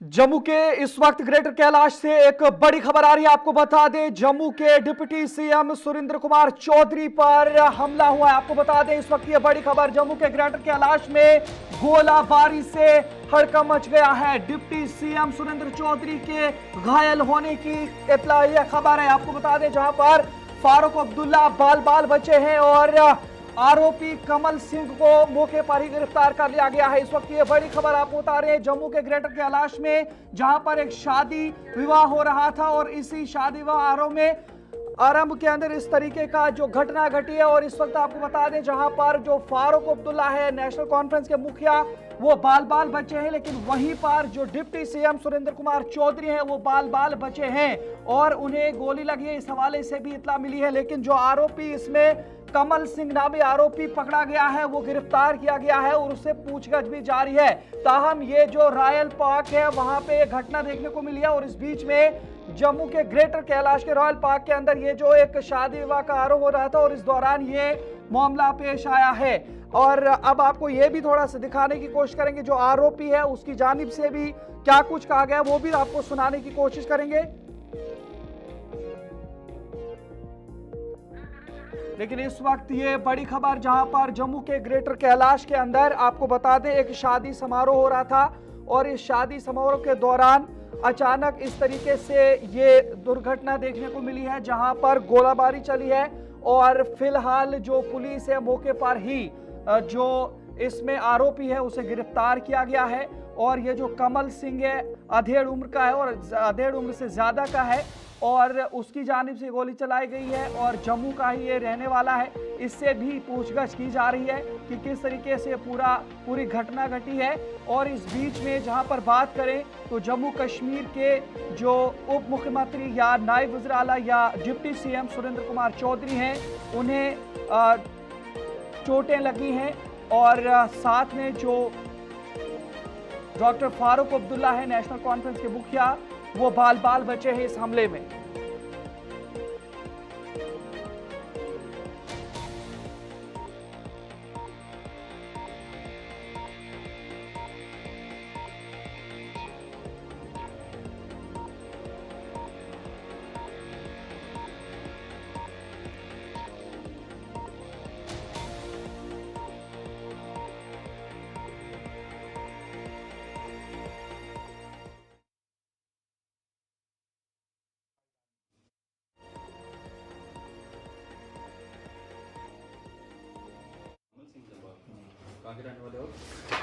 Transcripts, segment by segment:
जम्मू के इस वक्त ग्रेटर कैलाश से एक बड़ी खबर आ रही है। आपको बता दें, जम्मू के डिप्टी सीएम सुरेंद्र कुमार चौधरी पर हमला हुआ है। आपको बता दें, इस वक्त ये बड़ी खबर, जम्मू के ग्रेटर कैलाश में गोलाबारी से हड़कंप मच गया है। डिप्टी सीएम सुरेंद्र चौधरी के घायल होने की इत्तला, यह खबर है। आपको बता दें, जहां पर फारूक अब्दुल्ला बाल बाल बचे हैं और आरोपी कमल सिंह को मौके पर ही गिरफ्तार कर लिया गया है। इस वक्त ये बड़ी खबर आपको बता रहे हैं, जम्मू के ग्रेटर कैलाश में, जहां पर एक शादी विवाह हो रहा था और इसी शादी विवाह आरंभ के अंदर इस तरीके का जो घटना घटी है। और इस वक्त आपको बता दें, जहां पर जो फारूक अब्दुल्ला है, नेशनल कॉन्फ्रेंस के मुखिया, वो बाल बाल बचे हैं, लेकिन वहीं पर जो डिप्टी सीएम सुरेंद्र कुमार चौधरी हैं, वो बाल बाल बचे हैं और उन्हें गोली लगी है। इस हवाले से भी इत्तला मिली है। लेकिन जो आरोपी, इसमें कमल सिंह नामी आरोपी पकड़ा गया है, वो गिरफ्तार किया गया है और उससे पूछताछ भी जारी है। ताहम ये जो रॉयल पार्क है, वहां पे घटना देखने को मिली है और इस बीच में जम्मू के ग्रेटर कैलाश के रॉयल पार्क के अंदर ये जो एक शादी विवाह का आरोप हो रहा था और इस दौरान ये मामला पेश आया है। और अब आपको ये भी थोड़ा सा दिखाने की कोशिश करेंगे, जो आरोपी है उसकी जानिब से भी क्या कुछ कहा गया, वो भी आपको सुनाने की कोशिश करेंगे। लेकिन इस वक्त ये बड़ी खबर, जहां पर जम्मू के ग्रेटर कैलाश के अंदर आपको बता दें, एक शादी समारोह हो रहा था और इस शादी समारोह के दौरान अचानक इस तरीके से ये दुर्घटना देखने को मिली है, जहां पर गोलाबारी चली है। और फिलहाल जो पुलिस है, मौके पर ही जो इसमें आरोपी है उसे गिरफ्तार किया गया है। और ये जो कमल सिंह है, अधेड़ उम्र का है और अधेड़ उम्र से ज्यादा का है और उसकी जानिब से गोली चलाई गई है और जम्मू का ही ये रहने वाला है। इससे भी पूछताछ की जा रही है कि किस तरीके से पूरी घटना घटी है। और इस बीच में जहां पर बात करें तो जम्मू कश्मीर के जो उप मुख्यमंत्री या नायब वज़ीर आला या डिप्टी सीएम सुरेंद्र कुमार चौधरी हैं, उन्हें चोटें लगी हैं और साथ में जो डॉक्टर फारूक अब्दुल्ला है, नेशनल कॉन्फ्रेंस के मुखिया, वो बाल बाल बचे हैं इस हमले में।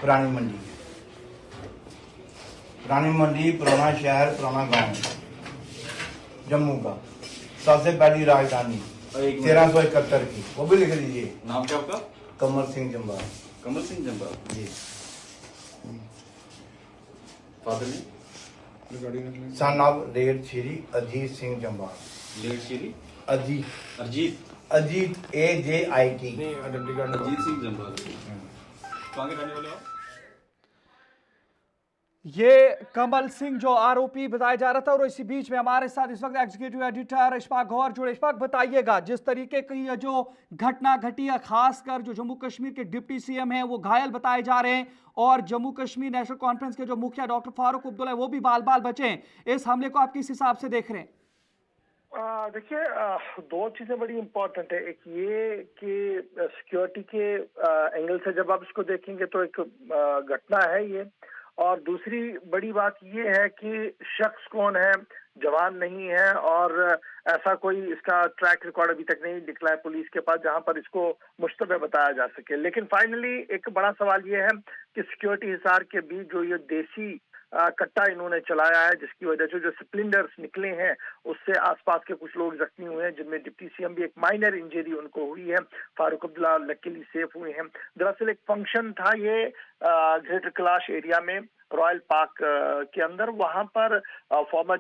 पुरानी मंडी, पुरानी मंडी, पुराना शहर, पुराना गांव, जम्मू का सबसे पहली राजधानी 1371 की, वो भी लिख लीजिए। नाम क्या आपका? कमल सिंह जम्बार। कमल सिंह जम्बार जी। फादर ने son of late Shri Ajit Singh Jambar. Late Shri Ajit Ajit AJIT। Ajit Singh Jambar. कहाँ के रहने वाले हो? ये कमल सिंह जो आरोपी बताया जा रहा था। और इसी बीच में हमारे साथ इस वक्त एग्जीक्यूटिव एडिटर इशफाक गौहर जुड़े। इशफाक, बताइएगा, जिस तरीके की ये जो घटना घटी है, खासकर जो जम्मू कश्मीर के डिप्टी सीएम हैं वो घायल बताए जा रहे हैं और जम्मू कश्मीर नेशनल कॉन्फ्रेंस के जो मुखिया डॉक्टर फारूक अब्दुल्ला है, वो भी बाल बाल बचे हैं। इस हमले को आप किस हिसाब से देख रहे हैं? देखिए, दो चीजें बड़ी इंपॉर्टेंट है। एक ये कि सिक्योरिटी के एंगल से जब आप इसको देखेंगे तो एक घटना है ये, और दूसरी बड़ी बात ये है कि शख्स कौन है, जवान नहीं है और ऐसा कोई इसका ट्रैक रिकॉर्ड अभी तक नहीं निकला है पुलिस के पास जहां पर इसको मुश्तबह बताया जा सके। लेकिन फाइनली एक बड़ा सवाल ये है कि सिक्योरिटी हिसार के बीच जो ये देसी कट्टा इन्होंने चलाया है, जिसकी वजह से जो स्प्लिंडर्स निकले हैं उससे आसपास के कुछ लोग जख्मी हुए हैं, जिनमें डिप्टी सीएम भी एक माइनर इंजरी उनको हुई है। फारूक अब्दुल्ला लकीली सेफ हुए हैं। दरअसल एक फंक्शन था ये ग्रेटर कैलाश एरिया में, रॉयल पार्क के अंदर। वहां पर former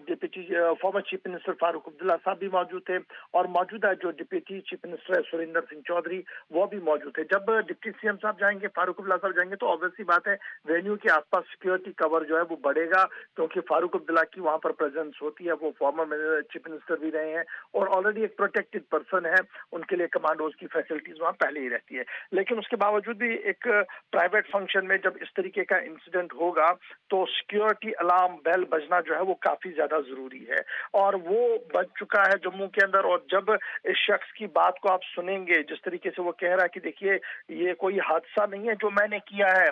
chief minister Farooq Abdullah साहब भी मौजूद थे और मौजूदा जो डिप्टी चीफ मिनिस्टर है सुरेंद्र सिंह चौधरी, वो भी मौजूद थे। जब डिप्टी सीएम साहब जाएंगे, फारूक अब्दुल्ला साहब जाएंगे, तो ऑब्वियसली बात है वेन्यू के आसपास सिक्योरिटी कवर जो है वो बढ़ेगा, क्योंकि फारूक अब्दुल्ला की वहां पर प्रेजेंस होती है। वो फॉर्मर चीफ मिनिस्टर भी रहे हैं और ऑलरेडी एक प्रोटेक्टेड पर्सन है, उनके लिए कमांडोज की फैसिलिटीज वहां पहले ही रहती है। लेकिन उसके बावजूद भी एक प्राइवेट फंक्शन में जब इस तरीके का इंसिडेंट होगा तो सिक्योरिटी अलार्म बेल बजना जो है वो काफी ज्यादा जरूरी है, और वो बज चुका है जम्मू के अंदर। और जब इस शख्स की बात को आप सुनेंगे, जिस तरीके से वो कह रहा है कि देखिए ये कोई हादसा नहीं है जो मैंने किया है,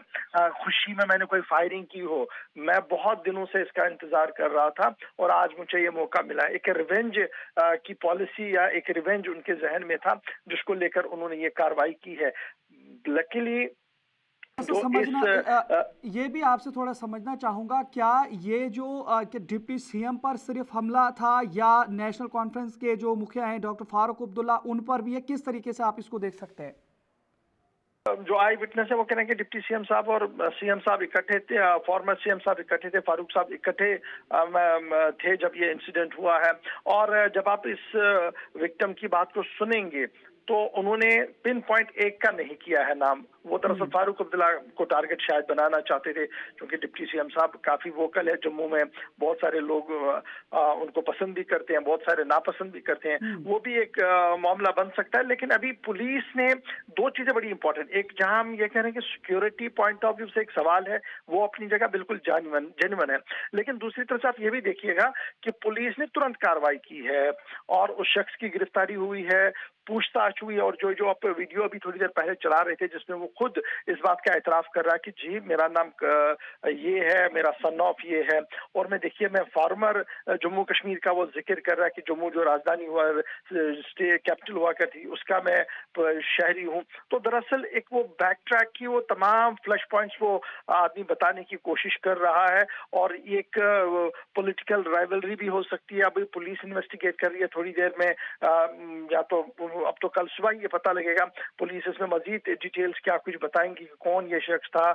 खुशी में मैंने कोई फायरिंग की हो, मैं बहुत दिनों से इसका इंतजार कर रहा था और आज मुझे ये मौका मिला। एक रिवेंज की पॉलिसी या एक रिवेंज उनके जहन में था, जिसको लेकर उन्होंने ये कार्रवाई की है। लकीली ऐसा समझना ये भी आपसे थोड़ा समझना चाहूंगा, क्या ये जो कि डिप्टी सीएम पर सिर्फ हमला था या नेशनल कॉन्फ्रेंस के जो मुखिया हैं डॉक्टर फारूक अब्दुल्ला उन पर भी है? किस तरीके से आप इसको देख सकते हैं? जो आई विटनेस है वो कह रहे हैं कि डिप्टी सीएम साहब और सीएम साहब इकट्ठे थे, फॉर्मर सीएम साहब इकट्ठे थे, फारूक साहब इकट्ठे थे जब ये इंसिडेंट हुआ है। और जब आप इस विक्टिम की बात को सुनेंगे तो उन्होंने पिन पॉइंट एक का नहीं किया है नाम। वो दरअसल फारूक अब्दुल्ला को टारगेट शायद बनाना चाहते थे, क्योंकि डिप्टी सीएम साहब काफी वोकल है जम्मू में, बहुत सारे लोग उनको पसंद भी करते हैं, बहुत सारे नापसंद भी करते हैं, वो भी एक मामला बन सकता है। लेकिन अभी पुलिस ने दो चीजें बड़ी इंपॉर्टेंट, एक जहां हम ये कह रहे हैं कि सिक्योरिटी पॉइंट ऑफ व्यू से एक सवाल है, वो अपनी जगह बिल्कुल जेन्युइन है, लेकिन दूसरी तरफ से आप ये भी देखिएगा कि पुलिस ने तुरंत कार्रवाई की है और उस शख्स की गिरफ्तारी हुई है, पूछताछ हुई। और जो आप वीडियो अभी थोड़ी देर पहले चला रहे थे जिसमें वो खुद इस बात का एतराफ कर रहा है कि जी मेरा नाम ये है, मेरा सन ऑफ ये है, और मैं देखिए मैं फार्मर जम्मू कश्मीर का वो जिक्र कर रहा है कि जम्मू जो राजधानी हुआ स्टेट कैपिटल हुआ करती उसका मैं शहरी हूँ। तो दरअसल एक वो बैक ट्रैक की वो तमाम फ्लैश पॉइंट्स वो आदमी बताने की कोशिश कर रहा है, और एक पॉलिटिकल राइवलरी भी हो सकती है। अभी पुलिस इन्वेस्टिगेट कर रही है, थोड़ी देर में या तो अब तो कल सुबह ये पता लगेगा, पुलिस इसमें मजीद डिटेल्स क्या कुछ बताएंगी कि कौन ये शख्स था,